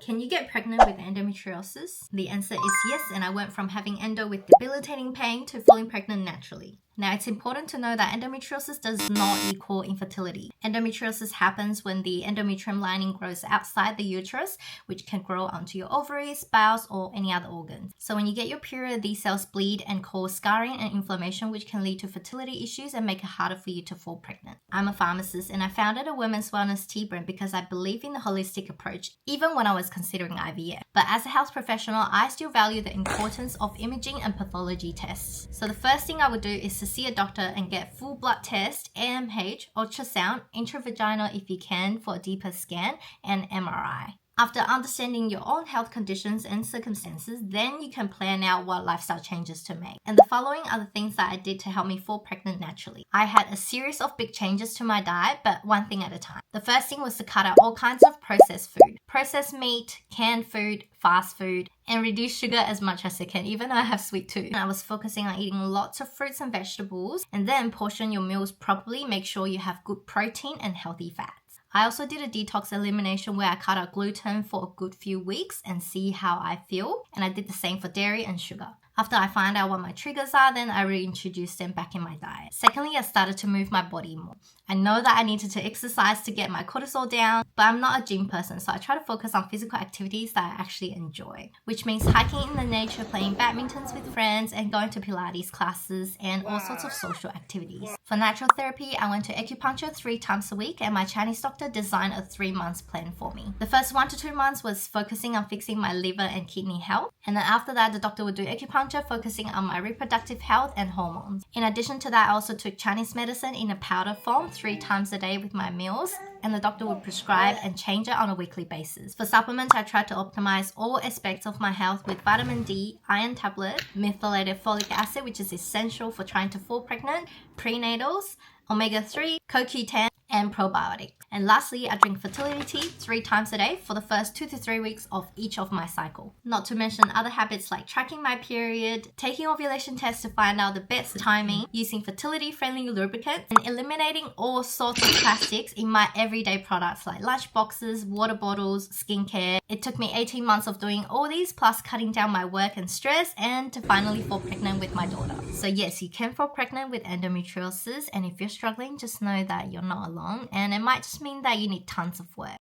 Can you get pregnant with endometriosis? The answer is yes, and I went from having endo with debilitating pain to falling pregnant naturally. Now, it's important to know that endometriosis does not equal infertility. Endometriosis happens when the endometrium lining grows outside the uterus, which can grow onto your ovaries, bowels, or any other organs. So when you get your period, these cells bleed and cause scarring and inflammation, which can lead to fertility issues and make it harder for you to fall pregnant. I'm a pharmacist, and I founded a women's wellness tea brand because I believe in the holistic approach, even when I was considering IVF. But as a health professional, I still value the importance of imaging and pathology tests. So the first thing I would do is to see a doctor and get full blood test, AMH, ultrasound, intravaginal if you can for a deeper scan, and MRI. After understanding your own health conditions and circumstances, then you can plan out what lifestyle changes to make. And the following are the things that I did to help me fall pregnant naturally. I had a series of big changes to my diet, but one thing at a time. The first thing was to cut out all kinds of processed food. Processed meat, canned food, fast food, and reduce sugar as much as I can, even though I have sweet tooth. I was focusing on eating lots of fruits and vegetables, and then portion your meals properly. Make sure you have good protein and healthy fats. I also did a detox elimination where I cut out gluten for a good few weeks and see how I feel. And I did the same for dairy and sugar. After I find out what my triggers are, then I reintroduced them back in my diet. Secondly, I started to move my body more. I know that I needed to exercise to get my cortisol down, but I'm not a gym person, so I try to focus on physical activities that I actually enjoy, which means hiking in the nature, playing badmintons with friends, and going to Pilates classes and all sorts of social activities. For natural therapy, I went to acupuncture 3 times a week, and my Chinese doctor designed a 3-month plan for me. The first 1 to 2 months was focusing on fixing my liver and kidney health, and then after that, the doctor would do acupuncture, focusing on my reproductive health and hormones. In addition to that, I also took Chinese medicine in a powder form 3 times a day with my meals, and the doctor would prescribe and change it on a weekly basis. For supplements, I tried to optimize all aspects of my health with vitamin D, iron tablet, methylated folic acid, which is essential for trying to fall pregnant, prenatals, omega-3, CoQ10, and probiotic. And lastly, I drink fertility tea 3 times a day for the first 2 to 3 weeks of each of my cycle. Not to mention other habits like tracking my period, taking ovulation tests to find out the best timing, using fertility-friendly lubricant, and eliminating all sorts of plastics in my everyday products like lunch boxes, water bottles, skincare. It took me 18 months of doing all these, plus cutting down my work and stress, and to finally fall pregnant with my daughter. So yes, you can fall pregnant with endometriosis, and if you're struggling, just know that you're not alone, and it might just mean that you need tons of work.